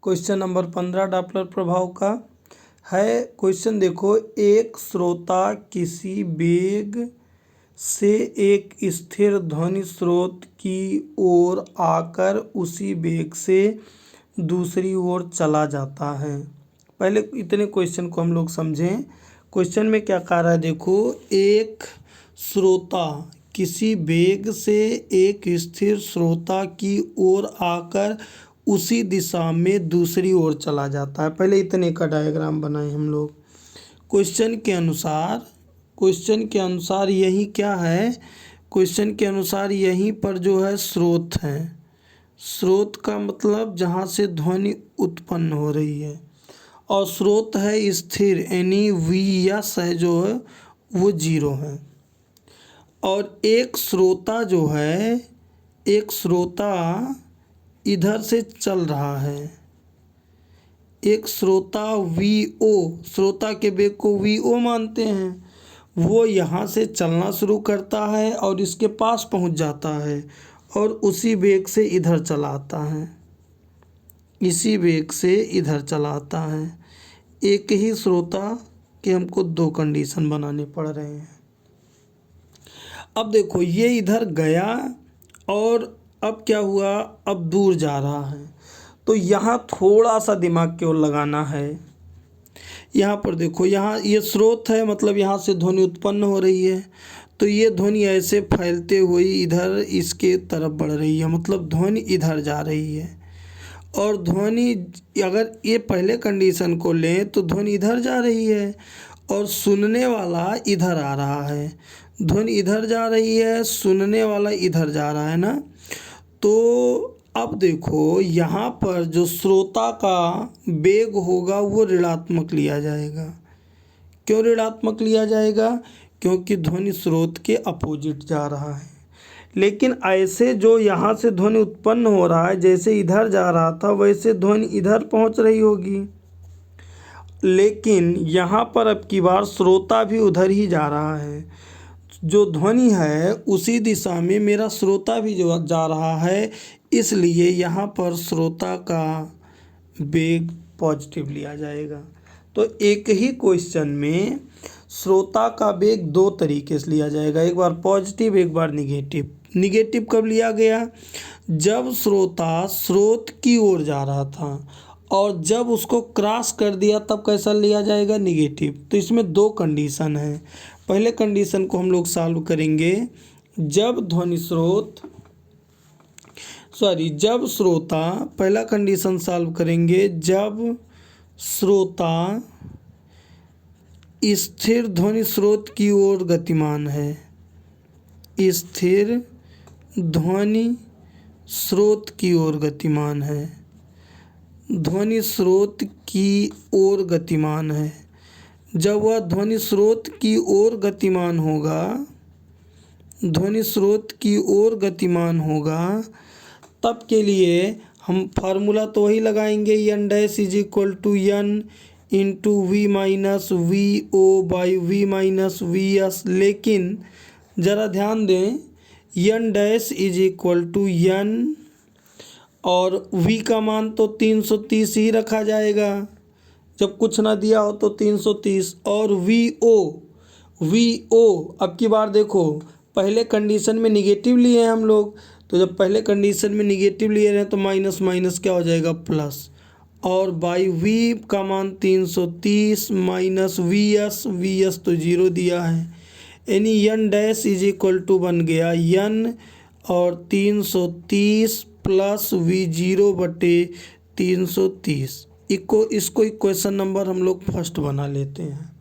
Question number 15 Doppler प्रभाव का है। क्वेश्चन देखो, एक श्रोता किसी वेग से एक स्थिर ध्वनि स्रोत की ओर आकर उसी वेग से दूसरी ओर चला जाता है। पहले इतने क्वेश्चन को हम लोग समझें। क्वेश्चन में क्या कह रहा है, देखो, एक श्रोता किसी वेग से एक स्थिर श्रोता की ओर आकर उसी दिशा में दूसरी ओर चला जाता है। पहले इतने का डायग्राम बनाए हम लोग। क्वेश्चन के अनुसार यही क्या है, क्वेश्चन के अनुसार यहीं पर जो है स्रोत है। स्रोत का मतलब जहाँ से ध्वनि उत्पन्न हो रही है, और स्रोत है स्थिर, यानी वी एस है जो है वो 0 है। और एक श्रोता जो है, एक श्रोता इधर से चल रहा है। एक श्रोता वीओ, श्रोता के वेग को वीओ मानते हैं, वो यहाँ से चलना शुरू करता है और इसके पास पहुँच जाता है और उसी वेग से इधर चला आता है, इसी वेग से इधर चला आता है। एक ही श्रोता के हमको 2 कंडीशन बनाने पड़ रहे हैं। अब देखो, ये इधर गया और अब क्या हुआ, अब दूर जा रहा है, तो यहाँ थोड़ा सा दिमाग की ओर लगाना है। यहाँ पर देखो, यहाँ ये स्रोत है, मतलब यहाँ से ध्वनि उत्पन्न हो रही है, तो ये ध्वनि ऐसे फैलते हुए इधर इसके तरफ बढ़ रही है, मतलब ध्वनि इधर जा रही है। और ध्वनि, अगर ये पहले कंडीशन को लें तो ध्वनि इधर जा रही है और सुनने वाला इधर आ रहा है। ध्वनि इधर जा रही है, सुनने वाला इधर जा रहा है ना। तो अब देखो, यहाँ पर जो श्रोता का वेग होगा वो ऋणात्मक लिया जाएगा। क्यों ऋणात्मक लिया जाएगा? क्योंकि ध्वनि स्रोत के अपोजिट जा रहा है। लेकिन ऐसे जो यहाँ से ध्वनि उत्पन्न हो रहा है, जैसे इधर जा रहा था वैसे ध्वनि इधर पहुँच रही होगी। लेकिन यहाँ पर अब की बार श्रोता भी उधर ही जा रहा है। जो ध्वनि है उसी दिशा में मेरा श्रोता भी जो जा रहा है, इसलिए यहाँ पर श्रोता का वेग पॉजिटिव लिया जाएगा। तो एक ही क्वेश्चन में श्रोता का वेग 2 तरीके से लिया जाएगा, एक बार पॉजिटिव, एक बार निगेटिव। निगेटिव कब लिया गया? जब श्रोता स्रोत की ओर जा रहा था, और जब उसको क्रॉस कर दिया तब कैसा लिया जाएगा? निगेटिव। तो इसमें 2 कंडीशन है। पहले कंडीशन को हम लोग सॉल्व करेंगे, जब श्रोता, पहला कंडीशन सॉल्व करेंगे जब श्रोता स्थिर ध्वनि स्रोत की ओर गतिमान है। स्थिर ध्वनि स्रोत की ओर गतिमान है, ध्वनि स्रोत की ओर गतिमान है। जब वह ध्वनि स्रोत की ओर गतिमान होगा, ध्वनि स्रोत की ओर गतिमान होगा, तब के लिए हम फार्मूला तो वही लगाएंगे, n dash is equal to n into V minus V O by V minus V S. लेकिन ज़रा ध्यान दें, n dash is equal to n और v का मान तो 330 ही रखा जाएगा, जब कुछ ना दिया हो तो 330। और vo अब की बार देखो, पहले कंडीशन में निगेटिव लिए हैं हम लोग, तो जब पहले कंडीशन में निगेटिव लिए हैं तो माइनस माइनस क्या हो जाएगा? प्लस। और बाई v का मान 330 माइनस वी एस तो 0 दिया है, यानी n dash is equal to बन गया n और 330 प्लस V0 बटे 330। इसको इक्वेशन नंबर हम लोग फर्स्ट बना लेते हैं।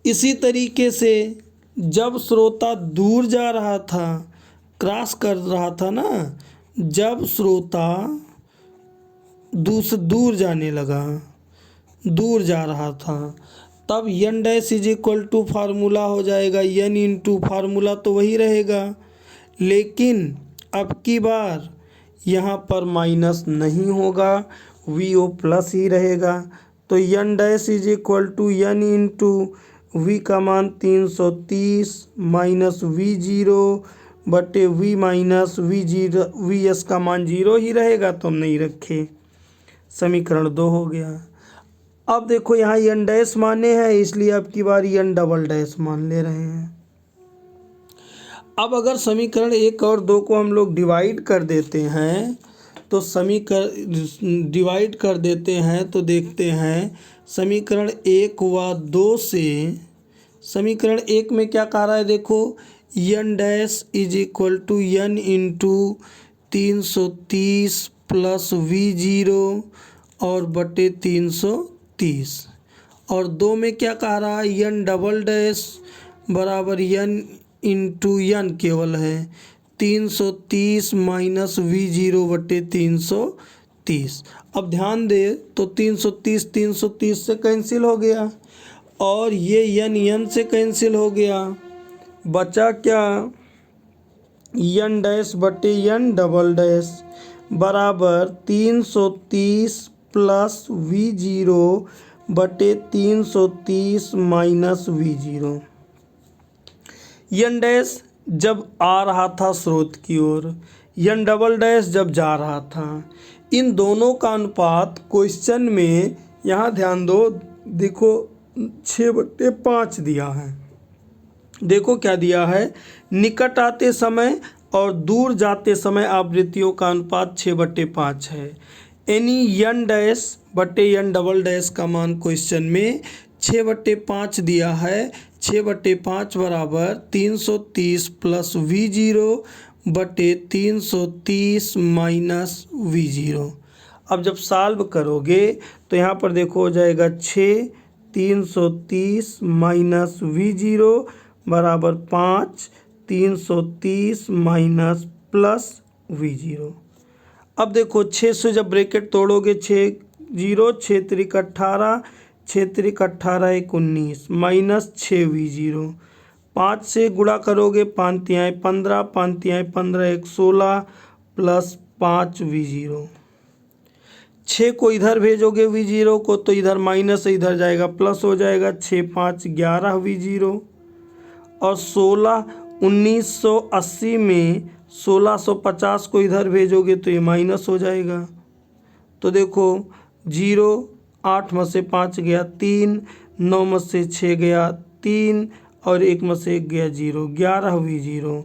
इसी तरीके से जब श्रोता दूर जा रहा था, क्रॉस कर रहा था ना, जब श्रोता दूर जाने लगा, दूर जा रहा था, तब n dash is equal to formula हो जाएगा n इंटू फार्मूला तो वही रहेगा, लेकिन अब की बार यहाँ पर माइनस नहीं होगा, vo प्लस ही रहेगा। तो n dash is equal to n into v का मान 330 माइनस V0 बटे v minus V0, V S का मान 0 ही रहेगा तो हम नहीं रखे। समीकरण 2 हो गया। अब देखो यहाँ n डैश माने हैं, इसलिए अब की बार n डबल डैश मान ले रहे हैं। अब अगर समीकरण 1 और 2 को हम लोग डिवाइड कर देते हैं तो डिवाइड कर देते हैं तो देखते हैं समीकरण 1 व 2 से, समीकरण 1 में क्या कह रहा है, देखो n dash is equal to n into 330 plus V0 और बटे 330, और 2 में क्या कह रहा है, n डबल डैश बराबर n इंटू n केवल है 330 माइनस V0 बटे 330। अब ध्यान दे तो 330 से कैंसिल हो गया और ये n से कैंसिल हो गया, बचा क्या, n डैश बटे n डबल डैश बराबर 330 प्लस V0 बटे 330 माइनस V0। n डैश जब आ रहा था स्रोत की ओर, n डबल डैश जब जा रहा था, इन दोनों का अनुपात क्वेश्चन में, यहाँ ध्यान दो, देखो 6/5 दिया है। देखो क्या दिया है, निकट आते समय और दूर जाते समय आवृत्तियों का अनुपात 6/5 है। यानी n डैश बटे n डबल डैश का मान क्वेश्चन में 6/5 दिया है। 6/5 बराबर 330 प्लस V0 बटे 330 माइनस V0। अब जब सॉल्व करोगे तो यहाँ पर देखो हो जाएगा 6, 330 माइनस V0 बराबर 5, 330 माइनस प्लस V0। अब देखो 6 से जब ब्रैकेट तोड़ोगे, 6 0, 6 3 18, 6 3 18 1 19 माइनस 6 V0। 5 से गुणा करोगे, 5 तिहाई 15, 5 तिहाई 15 1 16 प्लस 5 V0। 6 को इधर भेजोगे V0 को तो इधर माइनस से इधर जाएगा प्लस हो जाएगा, 6 5 11 V0। और 16 1980 में 1650 को इधर भेजोगे तो ये माइनस हो जाएगा। तो देखो 0, 8 में से 5 गया 3, 9 में से 6 गया 3 और 1 में से 1 गया 0, 11 V0।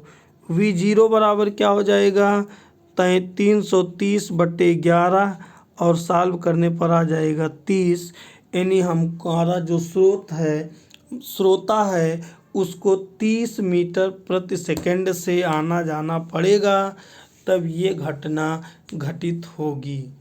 V0 बराबर क्या हो जाएगा, 330/11 और सॉल्व करने पर आ जाएगा 30। यानी हमारा जो श्रोता है उसको 30 मीटर प्रति सेकंड से आना जाना पड़ेगा, तब ये घटना घटित होगी।